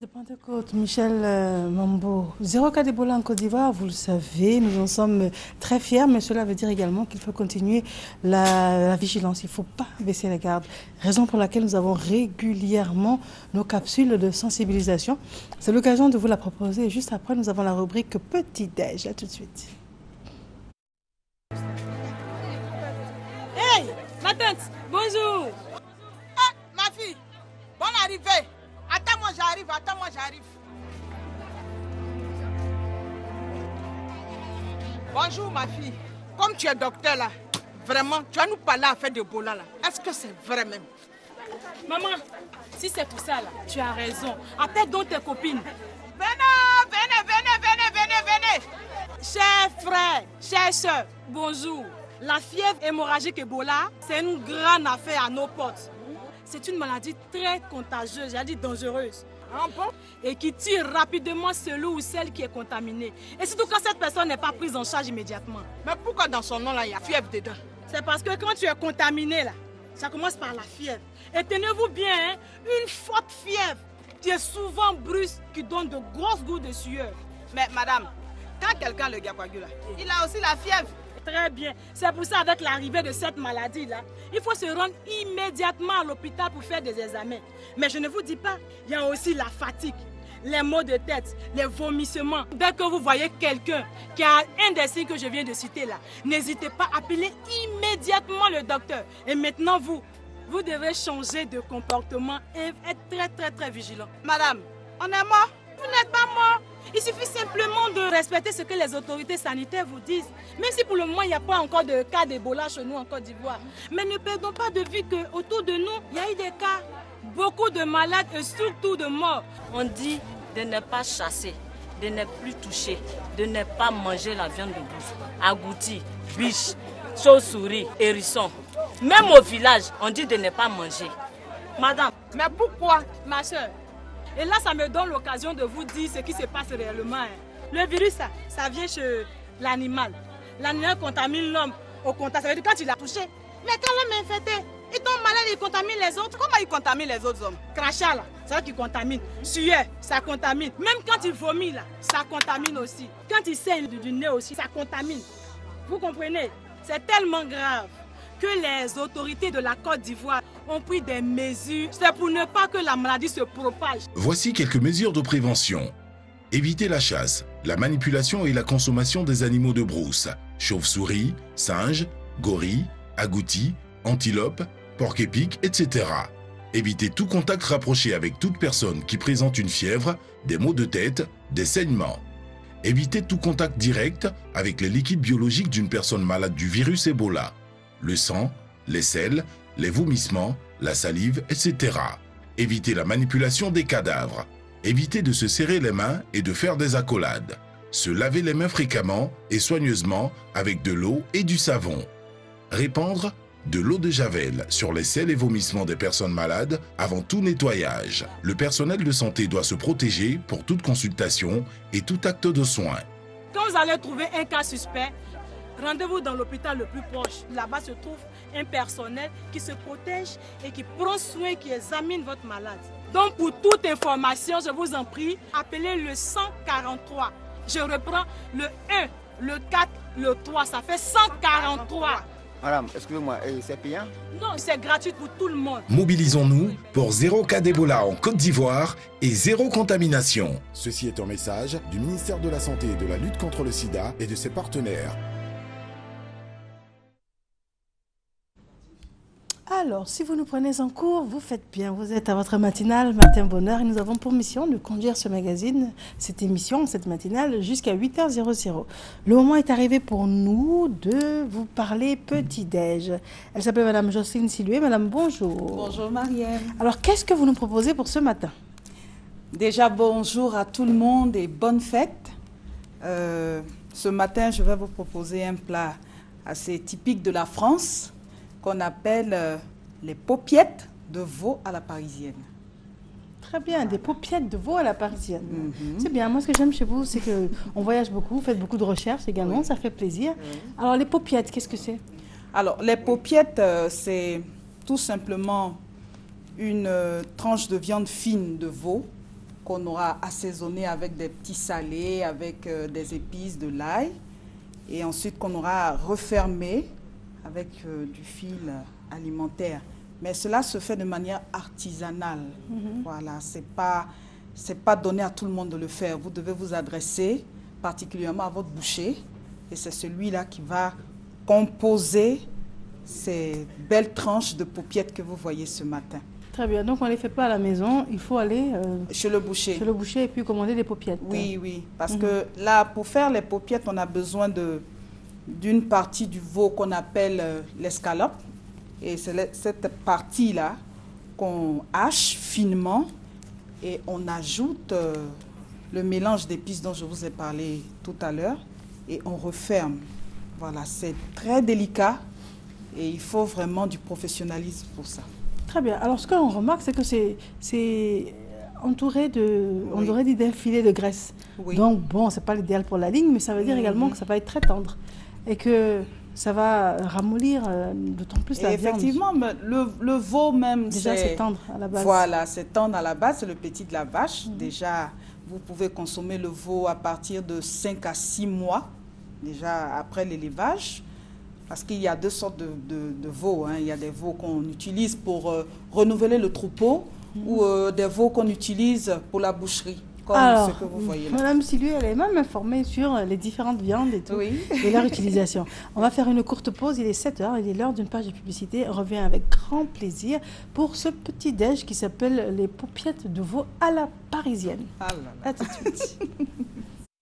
De Pentecôte, Michel Mambo, 0 cas d'Ebola en Côte d'Ivoire, vous le savez, nous en sommes très fiers, mais cela veut dire également qu'il faut continuer la vigilance, il ne faut pas baisser la garde. Raison pour laquelle nous avons régulièrement nos capsules de sensibilisation. C'est l'occasion de vous la proposer et juste après, nous avons la rubrique Petit-Déj. À tout de suite. Hey, ma tante, bonjour. Ah, ma fille, bonne arrivée. Attends-moi, j'arrive, attends-moi, j'arrive. Bonjour, ma fille. Comme tu es docteur là, vraiment, tu vas nous parler à faire de Ebola là. Est-ce que c'est vrai même? Maman, si c'est tout ça là, tu as raison. Appelle donc tes copines. Venez. Chers frères, chères soeurs, bonjour. La fièvre hémorragique Ebola, c'est une grande affaire à nos portes. C'est une maladie très contagieuse, j'ai dit dangereuse. Ah bon? Et qui tue rapidement celui ou celle qui est contaminé. Et surtout quand cette personne n'est pas prise en charge immédiatement. Mais pourquoi dans son nom là, il y a fièvre dedans? C'est parce que quand tu es contaminé là, ça commence par la fièvre. Et tenez-vous bien, hein, une forte fièvre qui est souvent brusque, qui donne de grosses gouttes de sueur. Mais madame, quand quelqu'un le coagule, il a aussi la fièvre. Très bien. C'est pour ça, avec l'arrivée de cette maladie-là, il faut se rendre immédiatement à l'hôpital pour faire des examens. Mais je ne vous dis pas, il y a aussi la fatigue, les maux de tête, les vomissements. Dès que vous voyez quelqu'un qui a un des signes que je viens de citer là, n'hésitez pas à appeler immédiatement le docteur. Et maintenant, vous devez changer de comportement et être très vigilant. Madame, on est mort? Vous n'êtes pas mort. Il suffit simplement de respecter ce que les autorités sanitaires vous disent. Même si pour le moment, il n'y a pas encore de cas d'Ebola chez nous en Côte d'Ivoire. Mais ne perdons pas de vue qu'autour de nous, il y a eu des cas, beaucoup de malades et surtout de morts. On dit de ne pas chasser, de ne plus toucher, de ne pas manger la viande de bouche, agouti, biche, chauve-souris, hérisson. Même au village, on dit de ne pas manger. Madame, mais pourquoi? Ma soeur, et là, ça me donne l'occasion de vous dire ce qui se passe réellement. Hein. Le virus, ça vient chez l'animal. L'animal contamine l'homme au contact. Ça veut dire quand il l'a touché. Mais quand l'homme est infecté, il tombe malade, il contamine les autres. Comment il contamine les autres hommes? Crachat, là, c'est ça qui contamine. Sueur, ça contamine. Même quand il vomit, là, ça contamine aussi. Quand il saigne du nez aussi, ça contamine. Vous comprenez? C'est tellement grave que les autorités de la Côte d'Ivoire ont pris des mesures. C'est pour ne pas que la maladie se propage. Voici quelques mesures de prévention. Évitez la chasse, la manipulation et la consommation des animaux de brousse, chauves-souris, singes, gorilles, agoutis, antilopes, porcs-épics, etc. Évitez tout contact rapproché avec toute personne qui présente une fièvre, des maux de tête, des saignements. Évitez tout contact direct avec les liquides biologiques d'une personne malade du virus Ebola. Le sang, les selles, les vomissements, la salive, etc. Évitez la manipulation des cadavres. Évitez de se serrer les mains et de faire des accolades. Se laver les mains fréquemment et soigneusement avec de l'eau et du savon. Répandre de l'eau de javel sur les selles et vomissements des personnes malades avant tout nettoyage. Le personnel de santé doit se protéger pour toute consultation et tout acte de soin. Quand vous allez trouver un cas suspect, rendez-vous dans l'hôpital le plus proche. Là-bas se trouve un personnel qui se protège et qui prend soin, qui examine votre malade. Donc pour toute information, je vous en prie, appelez le 143. Je reprends le 1, le 4, le 3, ça fait 143. Madame, excusez-moi, c'est payant? Non, c'est gratuit pour tout le monde. Mobilisons-nous pour 0 cas d'Ebola en Côte d'Ivoire et 0 contamination. Ceci est un message du ministère de la Santé et de la lutte contre le sida et de ses partenaires. Alors, si vous nous prenez en cours, vous faites bien. Vous êtes à votre matinale Matin Bonheur et nous avons pour mission de conduire ce magazine, cette émission, cette matinale, jusqu'à 8h00. Le moment est arrivé pour nous de vous parler petit-déj. Elle s'appelle Madame Jocelyne Silué. Madame, bonjour. Bonjour Marielle. Alors, qu'est-ce que vous nous proposez pour ce matin? Déjà, bonjour à tout le monde et bonne fête. Ce matin, je vais vous proposer un plat assez typique de la France qu'on appelle les paupiettes de veau à la parisienne. Très bien, des paupiettes de veau à la parisienne. C'est bien, moi ce que j'aime chez vous, c'est qu'on voyage beaucoup, vous faites beaucoup de recherches également, oui. Ça fait plaisir. Oui. Alors les paupiettes, qu'est-ce que c'est? Alors les paupiettes, c'est tout simplement une tranche de viande fine de veau qu'on aura assaisonné avec des petits salés, avec des épices, de l'ail. Et ensuite qu'on aura refermé avec du fil alimentaire. Mais cela se fait de manière artisanale. Voilà, c'est pas donné à tout le monde de le faire. Vous devez vous adresser particulièrement à votre boucher. Et c'est celui-là qui va composer ces belles tranches de paupiettes que vous voyez ce matin. Très bien, donc on ne les fait pas à la maison, il faut aller chez le boucher. Chez le boucher et puis commander des paupiettes. Oui, oui, parce que là, pour faire les paupiettes, on a besoin d'une partie du veau qu'on appelle l'escalope. Et c'est cette partie-là qu'on hache finement et on ajoute le mélange d'épices dont je vous ai parlé tout à l'heure et on referme. Voilà, c'est très délicat et il faut vraiment du professionnalisme pour ça. Très bien. Alors, ce qu'on remarque, c'est que c'est entouré de, on aurait dit d'un filet de graisse. Oui. Donc, bon, c'est pas l'idéal pour la ligne, mais ça veut dire également que ça va être très tendre et que ça va ramollir d'autant plus la viande. Effectivement, le veau même, déjà c'est tendre à la base. Voilà, c'est tendre à la base, c'est le petit de la vache. Déjà, vous pouvez consommer le veau à partir de 5 à 6 mois, déjà après l'élevage. Parce qu'il y a deux sortes de veaux. Hein. Il y a des veaux qu'on utilise pour renouveler le troupeau ou des veaux qu'on utilise pour la boucherie, comme ce que vous voyez là. Madame Silu, elle est même informée sur les différentes viandes et tout, et leur utilisation. On va faire une courte pause, il est 7h, il est l'heure d'une page de publicité. On revient avec grand plaisir pour ce petit déj qui s'appelle les paupiettes de veau à la parisienne. Ah là là. À tout de suite.